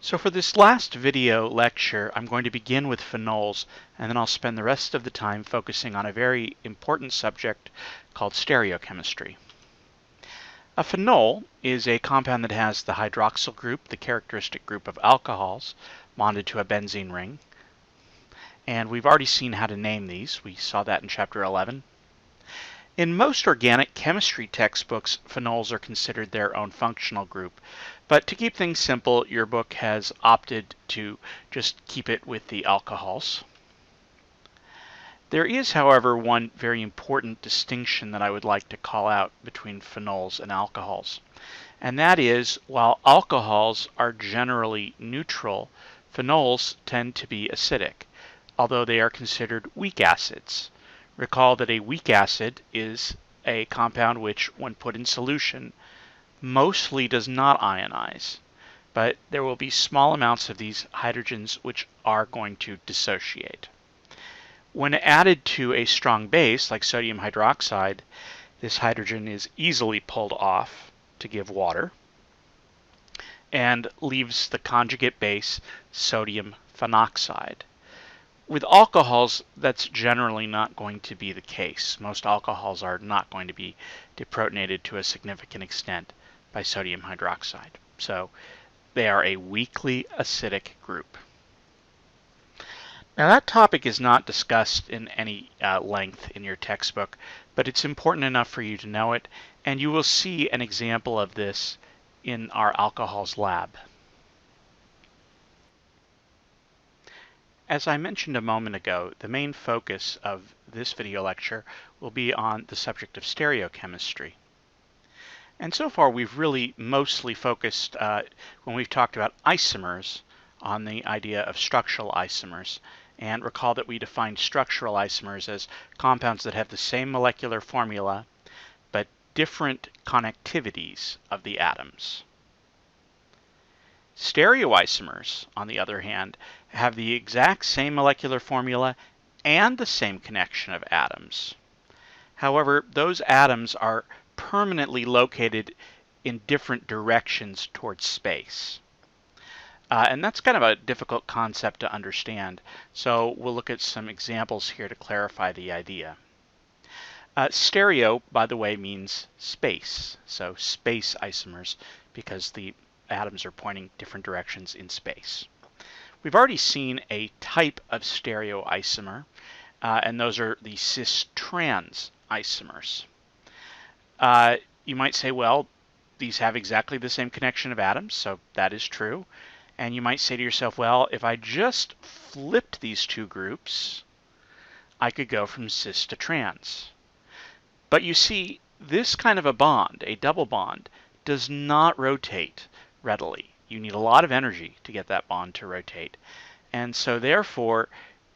So for this last video lecture, I'm going to begin with phenols, and then I'll spend the rest of the time focusing on a very important subject called stereochemistry. A phenol is a compound that has the hydroxyl group, the characteristic group of alcohols, bonded to a benzene ring. And we've already seen how to name these. We saw that in chapter 11. In most organic chemistry textbooks, phenols are considered their own functional group. But to keep things simple, your book has opted to just keep it with the alcohols. There is, however, one very important distinction that I would like to call out between phenols and alcohols. And that is, while alcohols are generally neutral, phenols tend to be acidic, although they are considered weak acids. Recall that a weak acid is a compound which, when put in solution, mostly does not ionize, but there will be small amounts of these hydrogens which are going to dissociate. When added to a strong base, like sodium hydroxide, this hydrogen is easily pulled off to give water and leaves the conjugate base, sodium phenoxide. With alcohols, that's generally not going to be the case. Most alcohols are not going to be deprotonated to a significant extent by sodium hydroxide. So they are a weakly acidic group. Now that topic is not discussed in any length in your textbook, but it's important enough for you to know it, and you will see an example of this in our alcohols lab. As I mentioned a moment ago, the main focus of this video lecture will be on the subject of stereochemistry. And so far we've really mostly focused, when we've talked about isomers, on the idea of structural isomers. And recall that we defined structural isomers as compounds that have the same molecular formula, but different connectivities of the atoms. Stereoisomers, on the other hand, have the exact same molecular formula and the same connection of atoms. However, those atoms are permanently located in different directions towards space. And that's kind of a difficult concept to understand, so we'll look at some examples here to clarify the idea. Stereo, by the way, means space, so space isomers, because the atoms are pointing different directions in space. We've already seen a type of stereoisomer, and those are the cis-trans isomers. You might say, well, these have exactly the same connection of atoms, so that is true. And you might say to yourself, well, if I just flipped these two groups, I could go from cis to trans. But you see, this kind of a bond, a double bond, does not rotate readily. You need a lot of energy to get that bond to rotate. And so therefore,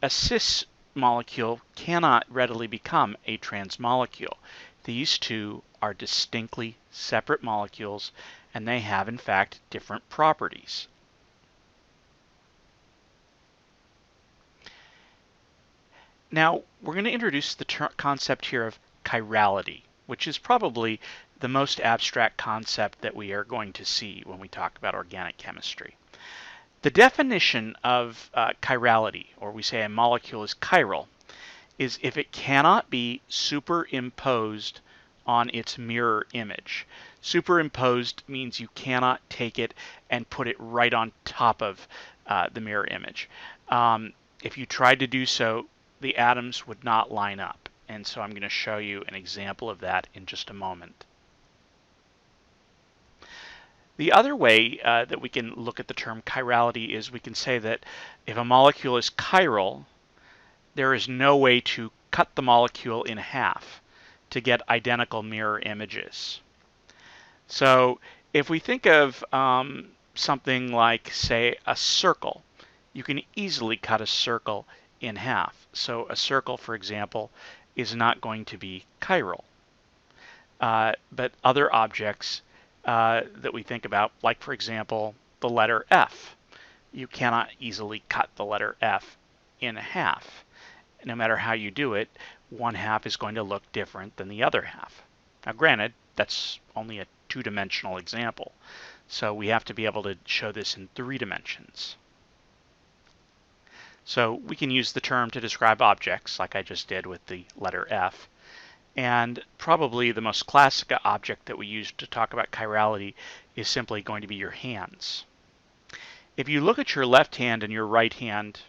a cis molecule cannot readily become a trans molecule. These two are distinctly separate molecules, and they have, in fact, different properties. Now, we're going to introduce the concept here of chirality, which is probably the most abstract concept that we are going to see when we talk about organic chemistry. The definition of chirality, or we say a molecule is chiral, is if it cannot be superimposed on its mirror image. Superimposed means you cannot take it and put it right on top of the mirror image. If you tried to do so, the atoms would not line up. And so I'm going to show you an example of that in just a moment. The other way that we can look at the term chirality is we can say that if a molecule is chiral, there is no way to cut the molecule in half to get identical mirror images. So if we think of something like, say, a circle, you can easily cut a circle in half. So a circle, for example, is not going to be chiral. But other objects that we think about, like, for example, the letter F, you cannot easily cut the letter F in half. No matter how you do it, one half is going to look different than the other half. Now granted, that's only a two-dimensional example. So we have to be able to show this in 3 dimensions. So we can use the term to describe objects, like I just did with the letter F. And probably the most classic object that we use to talk about chirality is simply going to be your hands. If you look at your left hand and your right hand,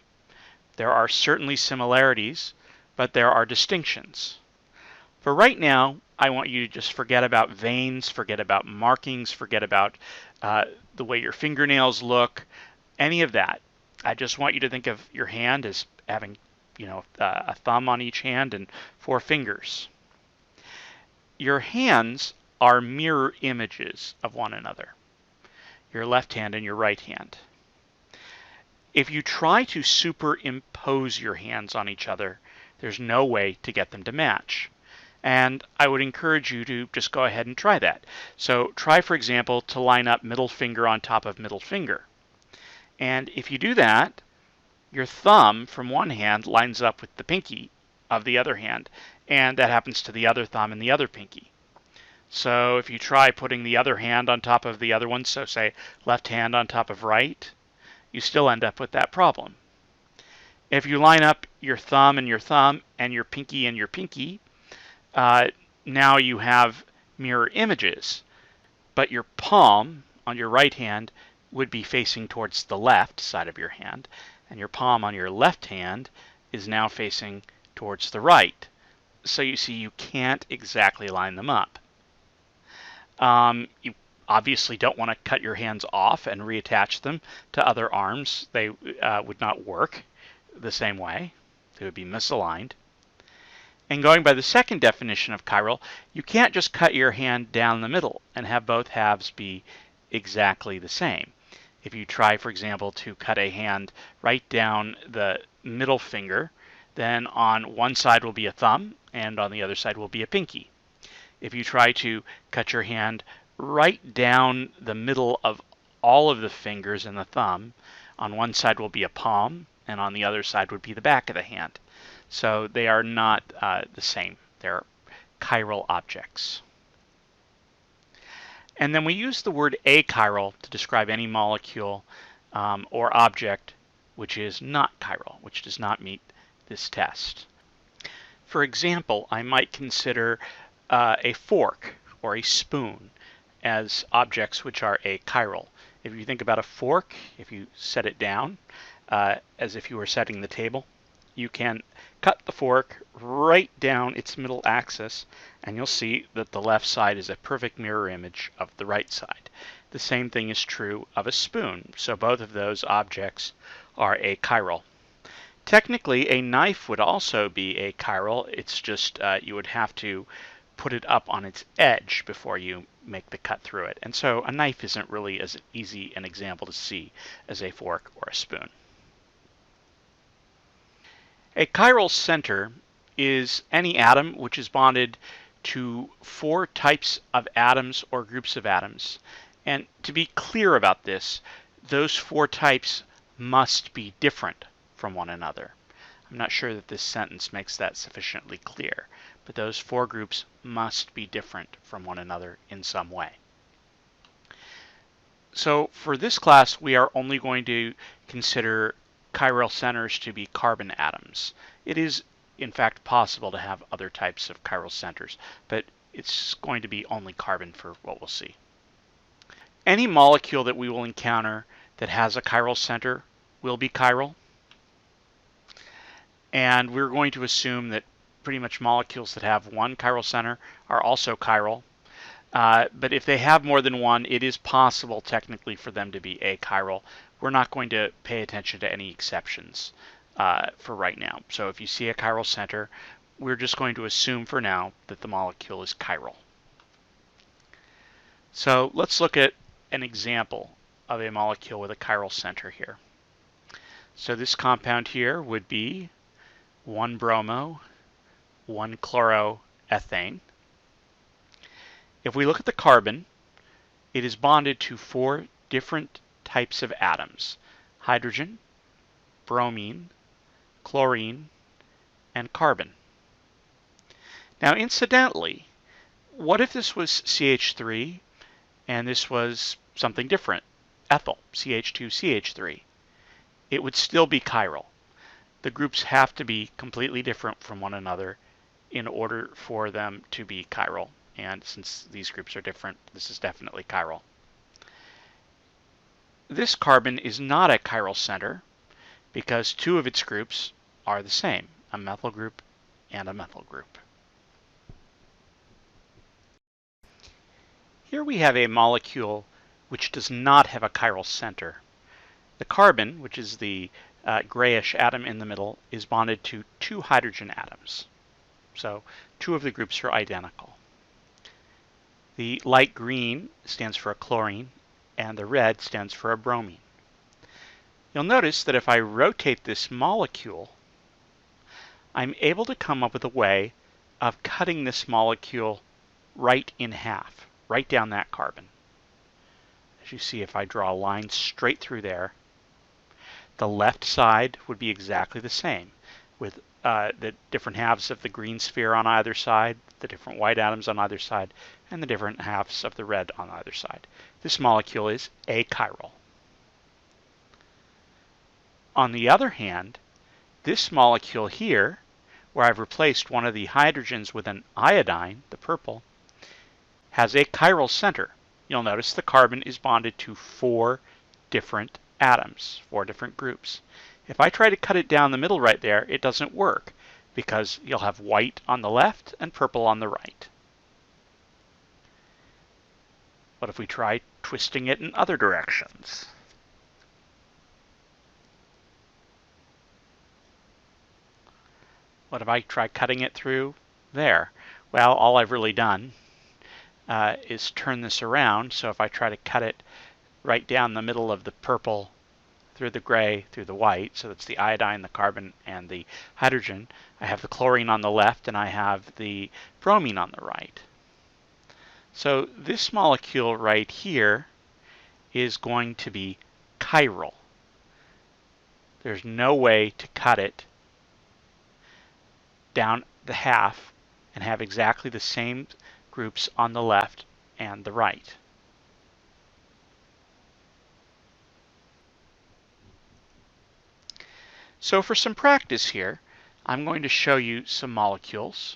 there are certainly similarities, but there are distinctions. For right now, I want you to just forget about veins, forget about markings, forget about the way your fingernails look, any of that. I just want you to think of your hand as having, a thumb on each hand and 4 fingers. Your hands are mirror images of one another, your left hand and your right hand. If you try to superimpose your hands on each other, there's no way to get them to match. And I would encourage you to just go ahead and try that. So try, for example, to line up middle finger on top of middle finger. And if you do that, your thumb from one hand lines up with the pinky of the other hand, and that happens to the other thumb and the other pinky. So if you try putting the other hand on top of the other one, so say left hand on top of right, you still end up with that problem. If you line up your thumb and your pinky and your pinky, now you have mirror images, but your palm on your right hand would be facing towards the left side of your hand, and your palm on your left hand is now facing towards the right. So you see, you can't exactly line them up. You obviously don't want to cut your hands off and reattach them to other arms. They would not work the same way. They would be misaligned. And going by the second definition of chiral, you can't just cut your hand down the middle and have both halves be exactly the same. If you try, for example, to cut a hand right down the middle finger, then on one side will be a thumb and on the other side will be a pinky. If you try to cut your hand right down the middle of all of the fingers and the thumb, on one side will be a palm and on the other side would be the back of the hand. So they are not the same. They're chiral objects. And then we use the word achiral to describe any molecule or object which is not chiral, which does not meet this test. For example, I might consider a fork or a spoon as objects which are achiral. If you think about a fork, if you set it down as if you were setting the table, you can cut the fork right down its middle axis, and you'll see that the left side is a perfect mirror image of the right side. The same thing is true of a spoon, so both of those objects are achiral. Technically, a knife would also be achiral. It's just you would have to put it up on its edge before you make the cut through it. And so a knife isn't really as easy an example to see as a fork or a spoon. A chiral center is any atom which is bonded to 4 types of atoms or groups of atoms. And to be clear about this, those 4 types must be different from one another. I'm not sure that this sentence makes that sufficiently clear, but those 4 groups must be different from one another in some way. So for this class, we are only going to consider chiral centers to be carbon atoms. It is, in fact, possible to have other types of chiral centers, but it's going to be only carbon for what we'll see. Any molecule that we will encounter that has a chiral center will be chiral. And we're going to assume that pretty much molecules that have one chiral center are also chiral. But if they have more than one, it is possible technically for them to be achiral. We're not going to pay attention to any exceptions for right now. So if you see a chiral center, we're just going to assume for now that the molecule is chiral. So let's look at an example of a molecule with a chiral center here. So this compound here would be 1-bromo, 1-chloroethane. If we look at the carbon, it is bonded to 4 different types of atoms: hydrogen, bromine, chlorine, and carbon. Now incidentally, what if this was CH3 and this was something different, ethyl, CH2CH3, it would still be chiral. The groups have to be completely different from one another in order for them to be chiral. And since these groups are different, this is definitely chiral. This carbon is not a chiral center because two of its groups are the same, a methyl group and a methyl group. Here we have a molecule which does not have a chiral center. The carbon, which is the grayish atom in the middle, is bonded to two hydrogen atoms. So two of the groups are identical. The light green stands for a chlorine, and the red stands for a bromine. You'll notice that if I rotate this molecule, I'm able to come up with a way of cutting this molecule right in half, right down that carbon. As you see, if I draw a line straight through there, the left side would be exactly the same, with the different halves of the green sphere on either side, the different white atoms on either side, and the different halves of the red on either side. This molecule is achiral. On the other hand, this molecule here, where I've replaced one of the hydrogens with an iodine, the purple, has a chiral center. You'll notice the carbon is bonded to four different atoms, four different groups. If I try to cut it down the middle right there, it doesn't work because you'll have white on the left and purple on the right. What if we try twisting it in other directions? What if I try cutting it through there? Well, all I've really done is turn this around. So if I try to cut it right down the middle of the purple, through the gray, through the white, so that's the iodine, the carbon, and the hydrogen, I have the chlorine on the left and I have the bromine on the right. So this molecule right here is going to be chiral. There's no way to cut it down the half and have exactly the same groups on the left and the right. So for some practice here, I'm going to show you some molecules,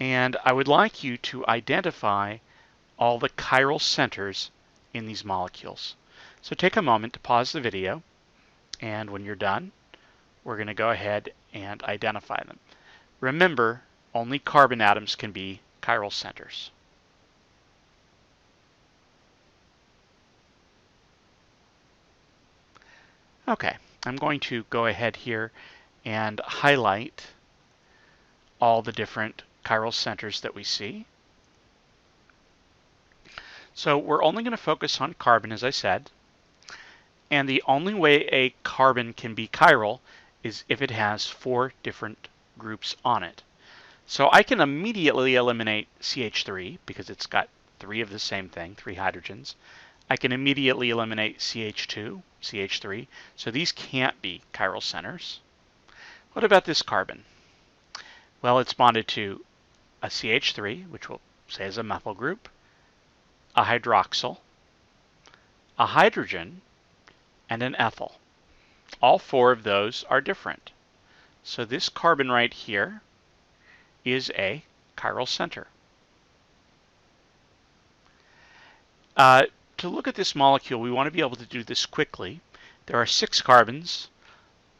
and I would like you to identify all the chiral centers in these molecules. So take a moment to pause the video, and when you're done, we're going to go ahead and identify them. Remember, only carbon atoms can be chiral centers. Okay, I'm going to go ahead here and highlight all the different chiral centers that we see. So we're only going to focus on carbon, as I said, and the only way a carbon can be chiral is if it has four different groups on it. So I can immediately eliminate CH3 because it's got three of the same thing, three hydrogens. I can immediately eliminate CH2, CH3, so these can't be chiral centers. What about this carbon? Well, it's bonded to a CH3, which we'll say is a methyl group, a hydroxyl, a hydrogen, and an ethyl. All four of those are different. So this carbon right here is a chiral center. To look at this molecule, we want to be able to do this quickly. There are 6 carbons.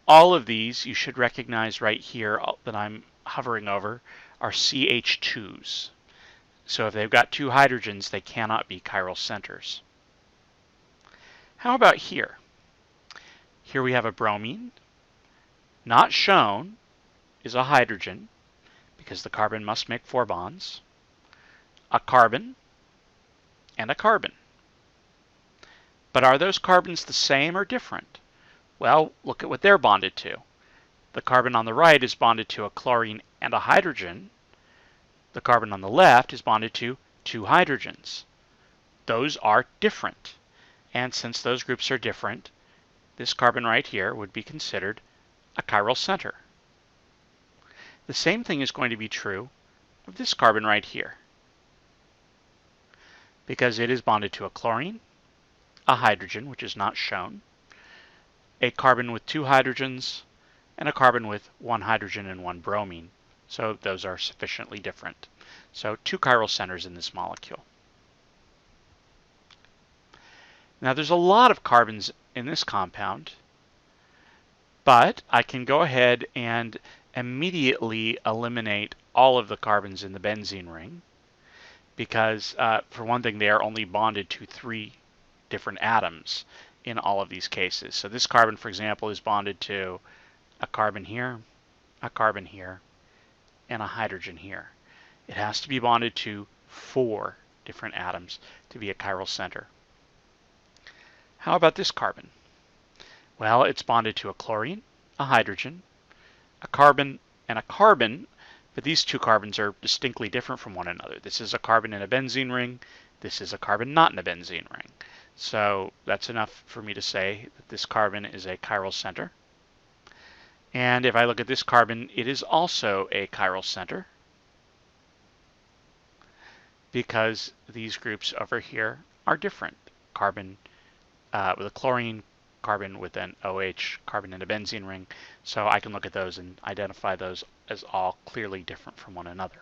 All of these you should recognize right here that I'm hovering over are CH2s. So if they've got 2 hydrogens, they cannot be chiral centers. How about here? Here we have a bromine. Not shown is a hydrogen, because the carbon must make 4 bonds, a carbon, and a carbon. But are those carbons the same or different? Well, look at what they're bonded to. The carbon on the right is bonded to a chlorine and a hydrogen. The carbon on the left is bonded to 2 hydrogens. Those are different. And since those groups are different, this carbon right here would be considered a chiral center. The same thing is going to be true of this carbon right here, because it is bonded to a chlorine a hydrogen, which is not shown, a carbon with 2 hydrogens, and a carbon with 1 hydrogen and 1 bromine. So those are sufficiently different. So 2 chiral centers in this molecule. Now there's a lot of carbons in this compound, but I can go ahead and immediately eliminate all of the carbons in the benzene ring because, for one thing, they are only bonded to 3 different atoms in all of these cases. So this carbon, for example, is bonded to a carbon here, and a hydrogen here. It has to be bonded to 4 different atoms to be a chiral center. How about this carbon? Well, it's bonded to a chlorine, a hydrogen, a carbon, and a carbon, but these 2 carbons are distinctly different from one another. This is a carbon in a benzene ring. This is a carbon not in a benzene ring. So that's enough for me to say that this carbon is a chiral center. And if I look at this carbon, it is also a chiral center because these groups over here are different. Carbon with a chlorine, carbon with an OH, carbon in a benzene ring. So I can look at those and identify those as all clearly different from one another.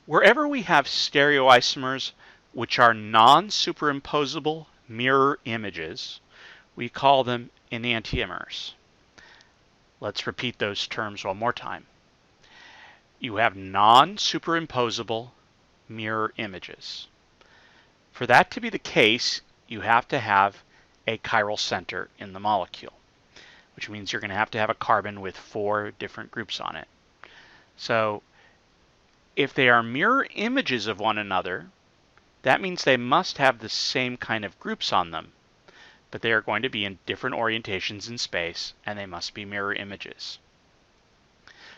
Wherever we have stereoisomers, which are non-superimposable mirror images, we call them enantiomers. Let's repeat those terms one more time. You have non-superimposable mirror images. For that to be the case, you have to have a chiral center in the molecule, which means you're going to have a carbon with 4 different groups on it. So if they are mirror images of one another, that means they must have the same kind of groups on them, but they are going to be in different orientations in space, and they must be mirror images.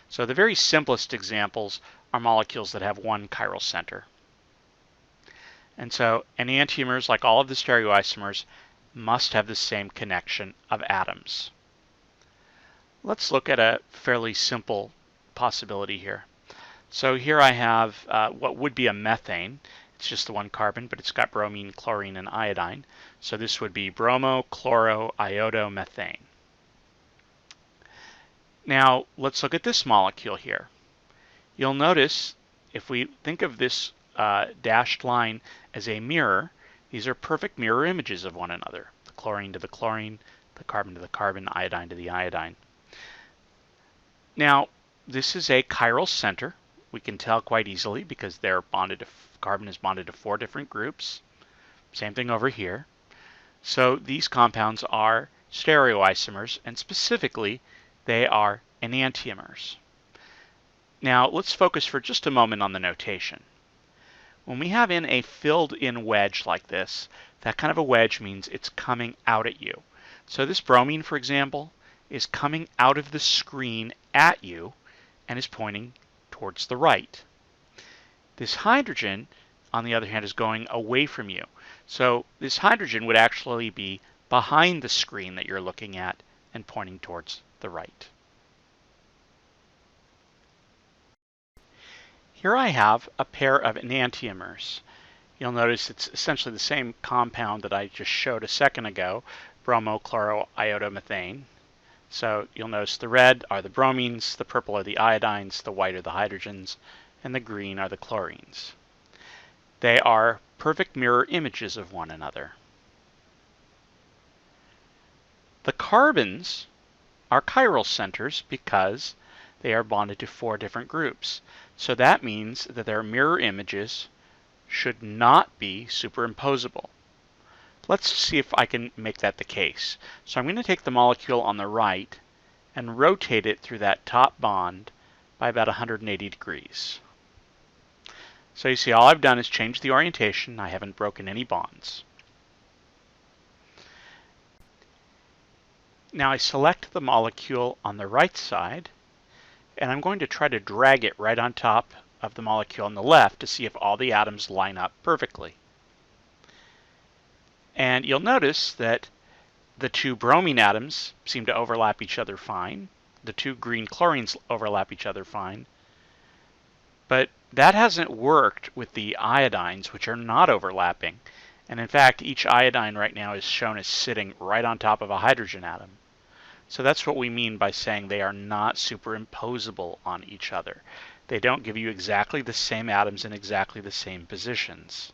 So the very simplest examples are molecules that have 1 chiral center. And so enantiomers, like all of the stereoisomers, must have the same connection of atoms. Let's look at a fairly simple possibility here. So here I have what would be a methane. It's just the 1 carbon, but it's got bromine, chlorine, and iodine. So this would be bromo-chloro-iodomethane. Now let's look at this molecule here. You'll notice if we think of this dashed line as a mirror, these are perfect mirror images of one another. The chlorine to the chlorine, the carbon to the carbon, iodine to the iodine. Now, this is a chiral center. We can tell quite easily because they're bonded to, carbon is bonded to 4 different groups. Same thing over here. So these compounds are stereoisomers, and specifically, they are enantiomers. Now, let's focus for just a moment on the notation. When we have in a filled-in wedge like this, that kind of a wedge means it's coming out at you. So this bromine, for example, is coming out of the screen at you and is pointing towards the right. This hydrogen, on the other hand, is going away from you. So this hydrogen would actually be behind the screen that you're looking at and pointing towards the right. Here I have a pair of enantiomers. You'll notice it's essentially the same compound that I just showed a second ago, bromo-chloro-iodomethane. So you'll notice the red are the bromines, the purple are the iodines, the white are the hydrogens, and the green are the chlorines. They are perfect mirror images of one another. The carbons are chiral centers because they are bonded to 4 different groups. So that means that their mirror images should not be superimposable. Let's see if I can make that the case. So I'm going to take the molecule on the right and rotate it through that top bond by about 180 degrees. So you see all I've done is change the orientation. I haven't broken any bonds. Now I select the molecule on the right side, and I'm going to try to drag it right on top of the molecule on the left to see if all the atoms line up perfectly. And you'll notice that the 2 bromine atoms seem to overlap each other fine. The 2 green chlorines overlap each other fine. But that hasn't worked with the iodines, which are not overlapping. And in fact, each iodine right now is shown as sitting right on top of a hydrogen atom. So that's what we mean by saying they are not superimposable on each other. They don't give you exactly the same atoms in exactly the same positions.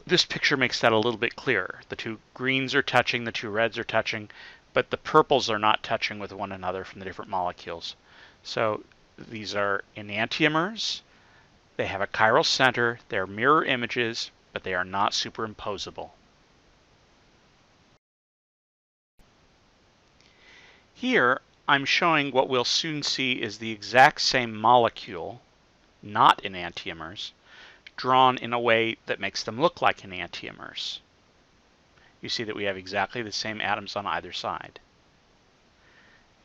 This picture makes that a little bit clearer. The two greens are touching, the two reds are touching, but the purples are not touching with one another from the different molecules. So these are enantiomers. They have a chiral center. They're mirror images, but they are not superimposable. Here, I'm showing what we'll soon see is the exact same molecule, not enantiomers, drawn in a way that makes them look like enantiomers. You see that we have exactly the same atoms on either side.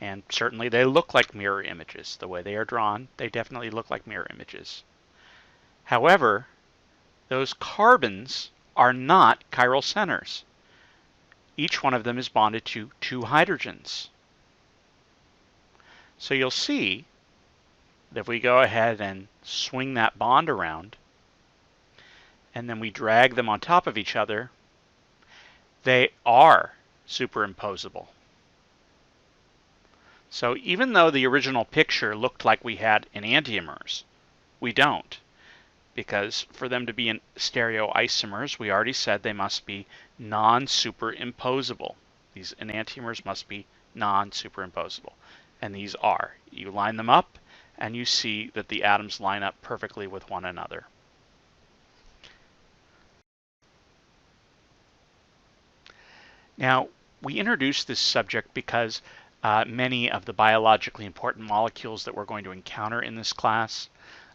And certainly they look like mirror images. The way they are drawn, they definitely look like mirror images. However, those carbons are not chiral centers. Each one of them is bonded to two hydrogens. So you'll see that if we go ahead and swing that bond around, and then we drag them on top of each other, they are superimposable. So even though the original picture looked like we had enantiomers, we don't. Because for them to be in stereoisomers, we already said they must be non-superimposable. These enantiomers must be non-superimposable. And these are. You line them up, and you see that the atoms line up perfectly with one another. Now, we introduced this subject because many of the biologically important molecules that we're going to encounter in this class,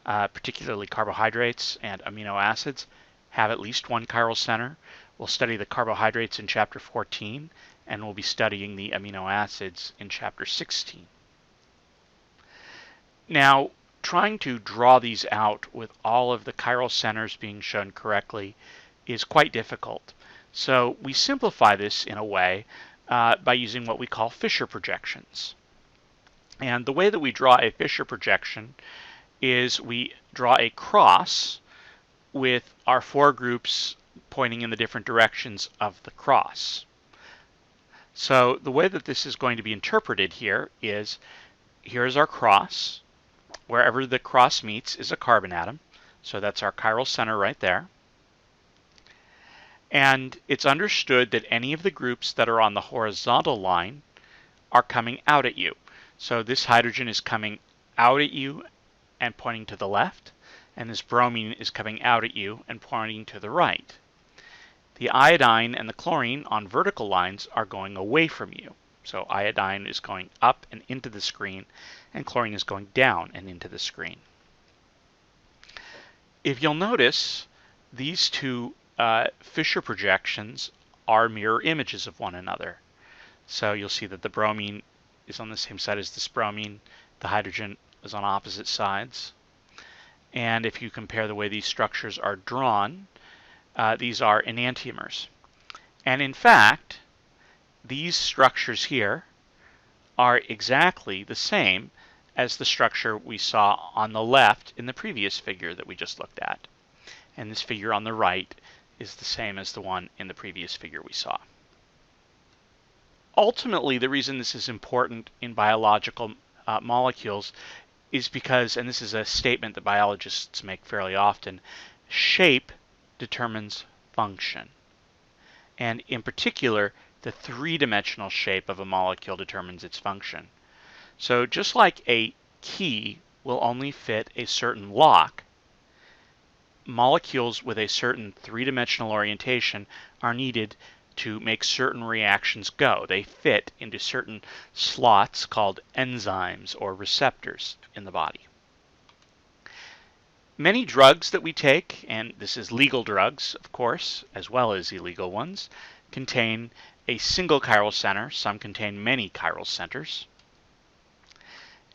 particularly carbohydrates and amino acids, have at least one chiral center. We'll study the carbohydrates in Chapter 14, and we'll be studying the amino acids in Chapter 16. Now, trying to draw these out with all of the chiral centers being shown correctly is quite difficult. So we simplify this in a way by using what we call Fischer projections. And the way that we draw a Fischer projection is we draw a cross with our four groups pointing in the different directions of the cross. So the way that this is going to be interpreted here is, here's our cross. Wherever the cross meets is a carbon atom. So that's our chiral center right there. And it's understood that any of the groups that are on the horizontal line are coming out at you. So this hydrogen is coming out at you and pointing to the left, and this bromine is coming out at you and pointing to the right. The iodine and the chlorine on vertical lines are going away from you. So iodine is going up and into the screen, and chlorine is going down and into the screen. If you'll notice, these two Fischer projections are mirror images of one another. So you'll see that the bromine is on the same side as this bromine. The hydrogen is on opposite sides. And if you compare the way these structures are drawn, these are enantiomers. And in fact, these structures here are exactly the same as the structure we saw on the left in the previous figure that we just looked at. And this figure on the right is the same as the one in the previous figure we saw. Ultimately, the reason this is important in biological molecules is because, and this is a statement that biologists make fairly often, shape determines function. And in particular, the three-dimensional shape of a molecule determines its function. So just like a key will only fit a certain lock, molecules with a certain three-dimensional orientation are needed to make certain reactions go. They fit into certain slots called enzymes or receptors in the body. Many drugs that we take, and this is legal drugs, of course, as well as illegal ones, contain a single chiral center. Some contain many chiral centers.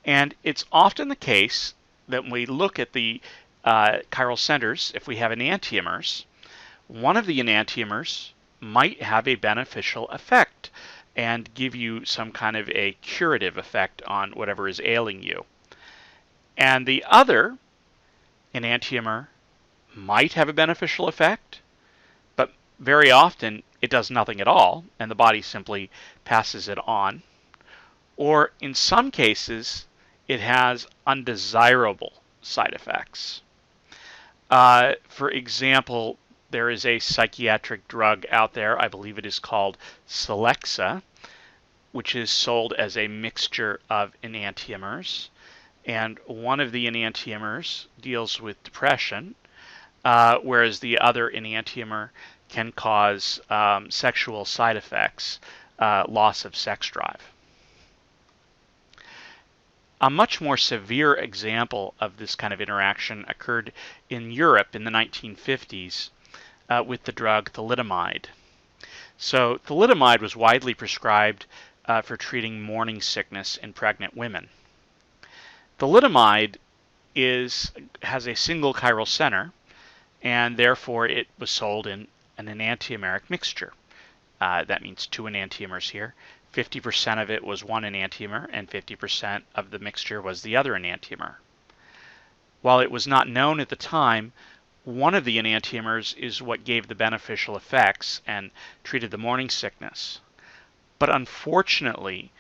And it's often the case that when we look at the chiral centers, if we have enantiomers, one of the enantiomers might have a beneficial effect and give you some kind of a curative effect on whatever is ailing you. And the other enantiomer might have a beneficial effect, but very often it does nothing at all, and the body simply passes it on. Or in some cases, it has undesirable side effects. For example, there is a psychiatric drug out there, I believe it is called Celexa, which is sold as a mixture of enantiomers. And one of the enantiomers deals with depression, whereas the other enantiomer can cause sexual side effects, loss of sex drive. A much more severe example of this kind of interaction occurred in Europe in the 1950s with the drug thalidomide. So thalidomide was widely prescribed for treating morning sickness in pregnant women. Thalidomide has a single chiral center, and therefore it was sold in an enantiomeric mixture. That means 2 enantiomers here. 50% of it was one enantiomer, and 50% of the mixture was the other enantiomer. While it was not known at the time, one of the enantiomers is what gave the beneficial effects and treated the morning sickness. But unfortunately,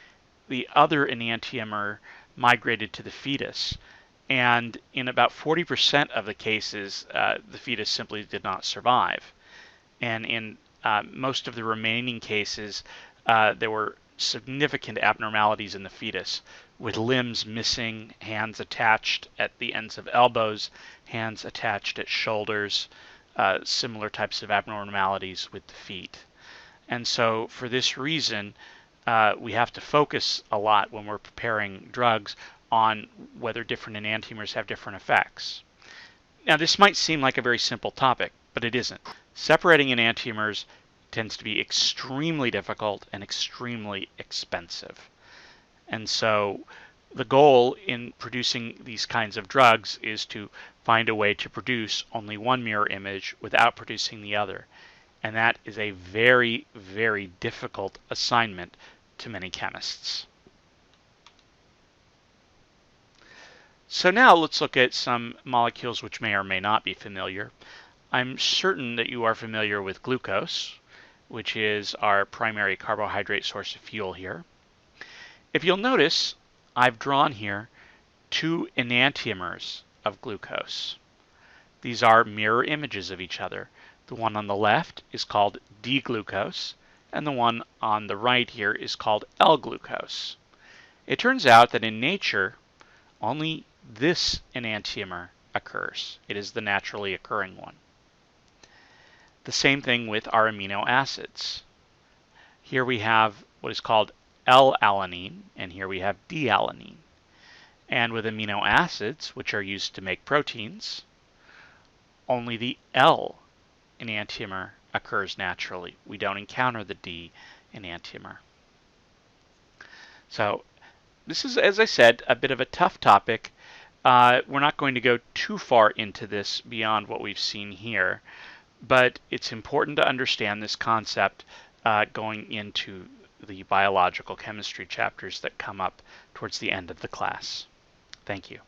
the other enantiomer migrated to the fetus, and in about 40% of the cases, the fetus simply did not survive. And in most of the remaining cases, there were significant abnormalities in the fetus, with limbs missing, hands attached at the ends of elbows, hands attached at shoulders, similar types of abnormalities with the feet. And so for this reason, we have to focus a lot when we're preparing drugs on whether different enantiomers have different effects. Now, this might seem like a very simple topic, but it isn't. Separating enantiomers tends to be extremely difficult and extremely expensive. And so the goal in producing these kinds of drugs is to find a way to produce only one mirror image without producing the other. And that is a very, very difficult assignment to many chemists. So now let's look at some molecules which may or may not be familiar. I'm certain that you are familiar with glucose, which is our primary carbohydrate source of fuel here. If you'll notice, I've drawn here 2 enantiomers of glucose. These are mirror images of each other. The one on the left is called D-glucose, and the one on the right here is called L-glucose. It turns out that in nature, only this enantiomer occurs. It is the naturally occurring one. The same thing with our amino acids. Here we have what is called L-alanine, and here we have D-alanine. And with amino acids, which are used to make proteins, only the L enantiomer occurs naturally. We don't encounter the D enantiomer. So this is, as I said, a bit of a tough topic. We're not going to go too far into this beyond what we've seen here, but it's important to understand this concept going into the biological chemistry chapters that come up towards the end of the class. Thank you.